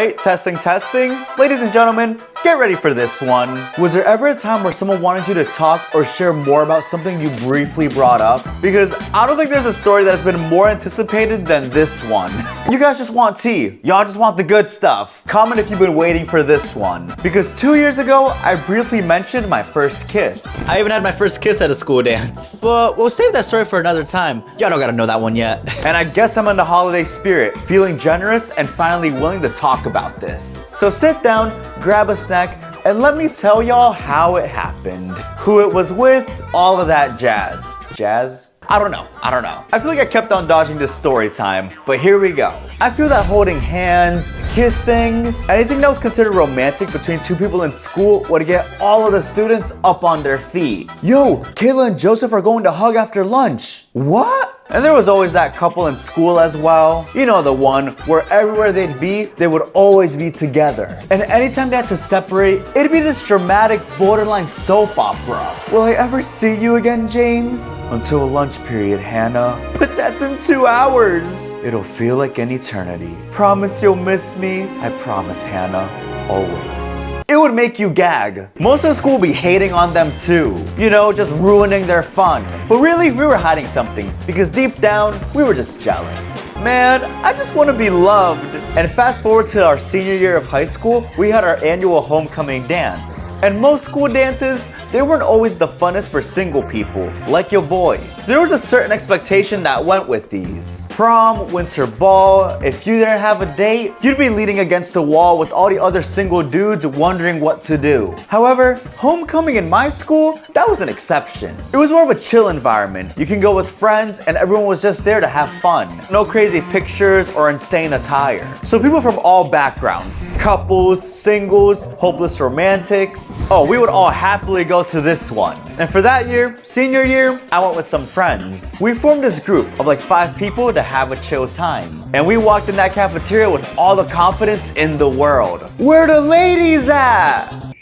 right, testing, testing. Ladies and gentlemen, get ready for this one. Was there ever a time where someone wanted you to talk or share more about something you briefly brought up? Because I don't think there's a story that has been more anticipated than this one. You guys just want tea. Y'all just want the good stuff. Comment if you've been waiting for this one. Because 2 years ago, I briefly mentioned my first kiss. I even had my first kiss at a school dance. But we'll save that story for another time. Y'all don't gotta know that one yet. And I guess I'm in the holiday spirit, feeling generous and finally willing to talk about this. So sit down, grab a snack, and let me tell y'all how it happened. Who it was with, all of that jazz. Jazz? I don't know. I feel like I kept on dodging this story time, but here we go. I feel that holding hands, kissing, anything that was considered romantic between two people in school would get all of the students up on their feet. Yo, Kayla and Joseph are going to hug after lunch. What? And there was always that couple in school as well. You know, the one where everywhere they'd be, they would always be together. And anytime they had to separate, it'd be this dramatic, borderline soap opera. Will I ever see you again, James? Until lunch period, Hannah. But that's in 2 hours. It'll feel like an eternity. Promise you'll miss me? I promise, Hannah. Always. It would make you gag. Most of the school would be hating on them too. You know, just ruining their fun. But really, we were hiding something because deep down, we were just jealous. Man, I just want to be loved. And fast forward to our senior year of high school, we had our annual homecoming dance. And most school dances, they weren't always the funnest for single people, like your boy. There was a certain expectation that went with these. Prom, winter ball, if you didn't have a date, you'd be leaning against the wall with all the other single dudes wondering what to do. However, homecoming in my school, that was an exception. It was more of a chill environment. You can go with friends and everyone was just there to have fun. No crazy pictures or insane attire. So people from all backgrounds, couples, singles, hopeless romantics. Oh, we would all happily go to this one. And for that year, senior year, I went with some friends. We formed this group of like 5 people to have a chill time. And we walked in that cafeteria with all the confidence in the world. Where the ladies at?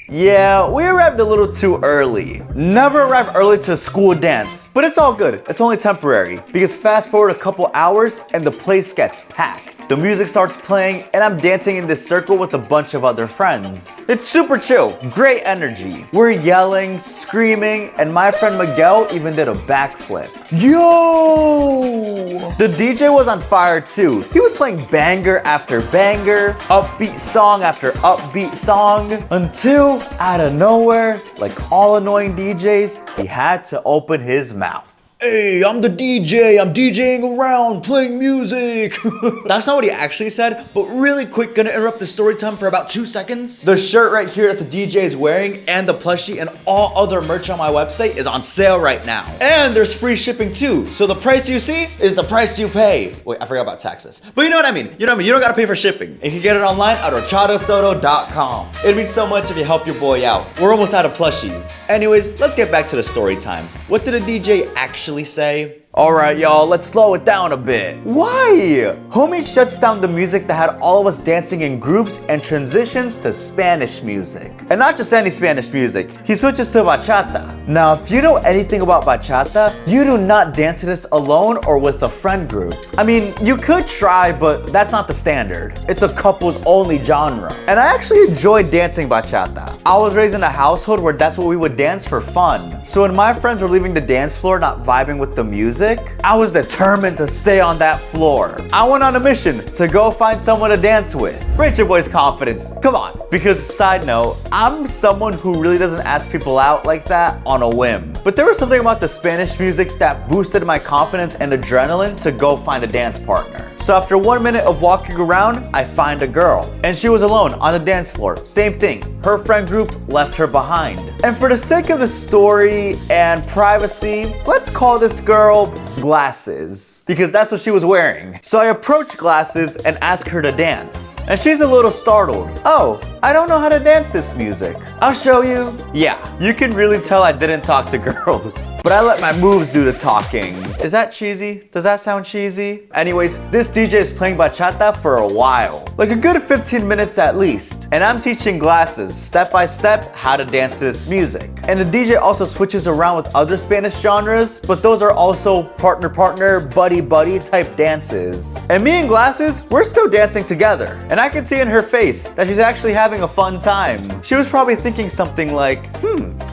Yeah, we arrived a little too early. Never arrive early to a school dance, but it's all good. It's only temporary because fast forward a couple hours and the place gets packed. The music starts playing and I'm dancing in this circle with a bunch of other friends. It's super chill, great energy. We're yelling, screaming, and my friend Miguel even did a backflip. Yo! The DJ was on fire too. He was playing banger after banger, upbeat song after upbeat song, until out of nowhere, like all annoying DJs, he had to open his mouth. Hey, I'm the DJ, I'm DJing around, playing music. That's not what he actually said, but really quick, gonna interrupt the story time for about 2 seconds. The shirt right here that the DJ is wearing and the plushie and all other merch on my website is on sale right now. And there's free shipping too, so the price you see is the price you pay. Wait, I forgot about taxes. But you know what I mean, you don't gotta pay for shipping. You can get it online at horchatasoto.com. It means so much if you help your boy out. We're almost out of plushies. Anyways, let's get back to the story time. What did a DJ actually say? Alright y'all, let's slow it down a bit. Why? Homie shuts down the music that had all of us dancing in groups and transitions to Spanish music. And not just any Spanish music, he switches to bachata. Now if you know anything about bachata, you do not dance to this alone or with a friend group. I mean, you could try, but that's not the standard. It's a couples only genre. And I actually enjoyed dancing bachata. I was raised in a household where that's what we would dance for fun. So when my friends were leaving the dance floor not vibing with the music, I was determined to stay on that floor. I went on a mission to go find someone to dance with. Rate your boy's confidence. Come on. Because side note, I'm someone who really doesn't ask people out like that on a whim. But there was something about the Spanish music that boosted my confidence and adrenaline to go find a dance partner. So after 1 minute of walking around, I find a girl. And she was alone on the dance floor. Same thing. Her friend group left her behind. And for the sake of the story and privacy, let's call this girl Glasses, because that's what she was wearing. So I approach Glasses and ask her to dance. And she's a little startled. Oh, I don't know how to dance this music. I'll show you. Yeah, you can really tell I didn't talk to girls, but I let my moves do the talking. Is that cheesy? Does that sound cheesy? Anyways, this DJ is playing bachata for a while, like a good 15 minutes at least. And I'm teaching Glasses step by step how to dance to this music. And the DJ also switches around with other Spanish genres, but those are also partner-partner, buddy-buddy type dances. And me and Glasses, we're still dancing together. And I can see in her face that she's actually having a fun time. She was probably thinking something like,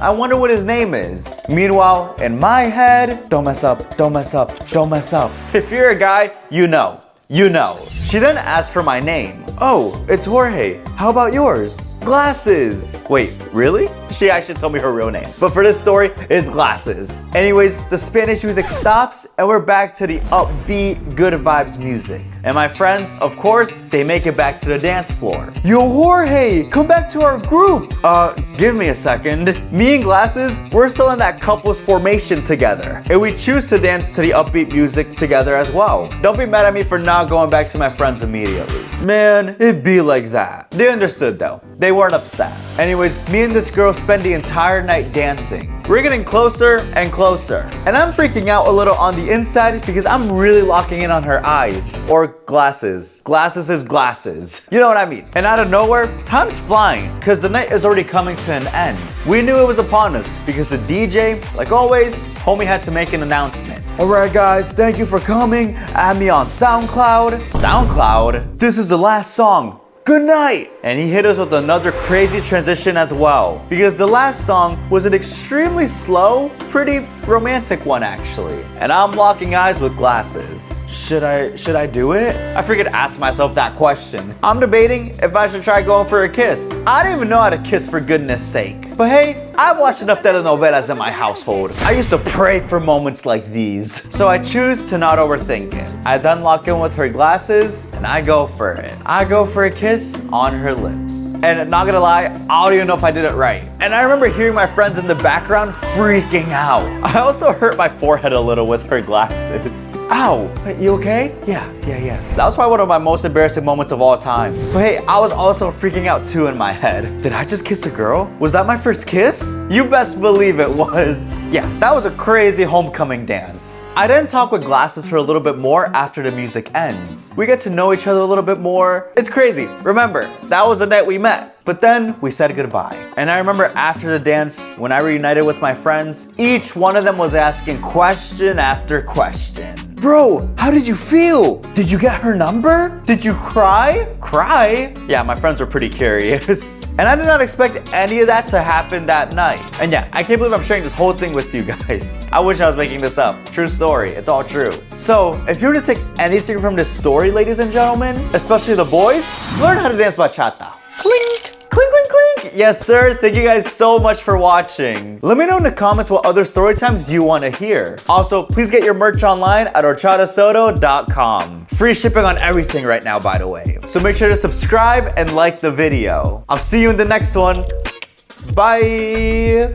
I wonder what his name is. Meanwhile, in my head, don't mess up, don't mess up, don't mess up. If you're a guy, you know. You know. She then asked for my name. Oh, it's Jorge. How about yours? Glasses. Wait, really? She actually told me her real name. But for this story, it's Glasses. Anyways, the Spanish music stops and we're back to the upbeat, good vibes music. And my friends, of course, they make it back to the dance floor. Yo, Jorge, come back to our group. Give me a second. Me and Glasses, we're still in that couples formation together. And we choose to dance to the upbeat music together as well. Don't be mad at me for not going back to my friends immediately. Man, it'd be like that. They understood though. They weren't upset. Anyways, me and this girl spend the entire night dancing. We're getting closer and closer. And I'm freaking out a little on the inside because I'm really locking in on her eyes. Or Glasses. Glasses is Glasses. You know what I mean? And out of nowhere, time's flying because the night is already coming to an end. We knew it was upon us because the DJ, like always, homie had to make an announcement. Alright guys, thank you for coming. Add me on SoundCloud. SoundCloud? This is the last song. Good night! And he hit us with another crazy transition as well, because the last song was an extremely slow, pretty romantic one actually. And I'm locking eyes with Glasses. Should I do it? I freaking asked myself that question. I'm debating if I should try going for a kiss. I don't even know how to kiss for goodness sake. But hey, I've watched enough telenovelas in my household. I used to pray for moments like these. So I choose to not overthink it. I then lock in with her Glasses and I go for it. I go for a kiss on her lips. And not gonna lie, I don't even know if I did it right. And I remember hearing my friends in the background freaking out. I also hurt my forehead a little with her Glasses. Ow, you okay? Yeah. That was probably one of my most embarrassing moments of all time. But hey, I was also freaking out too in my head. Did I just kiss a girl? Was that my first kiss? You best believe it was. Yeah, that was a crazy homecoming dance. I then talk with Glasses for a little bit more after the music ends. We get to know each other a little bit more. It's crazy. Remember, that was the night we met. But then we said goodbye. And I remember after the dance, when I reunited with my friends, each one of them was asking question after question. Bro, how did you feel? Did you get her number? Did you cry? Cry? Yeah, my friends were pretty curious. And I did not expect any of that to happen that night. And yeah, I can't believe I'm sharing this whole thing with you guys. I wish I was making this up. True story, it's all true. So, if you were to take anything from this story, ladies and gentlemen, especially the boys, learn how to dance bachata. Clink! Clink, clink, clink! Yes, sir. Thank you guys so much for watching. Let me know in the comments what other story times you want to hear. Also, please get your merch online at horchatasoto.com. Free shipping on everything right now, by the way. So make sure to subscribe and like the video. I'll see you in the next one. Bye!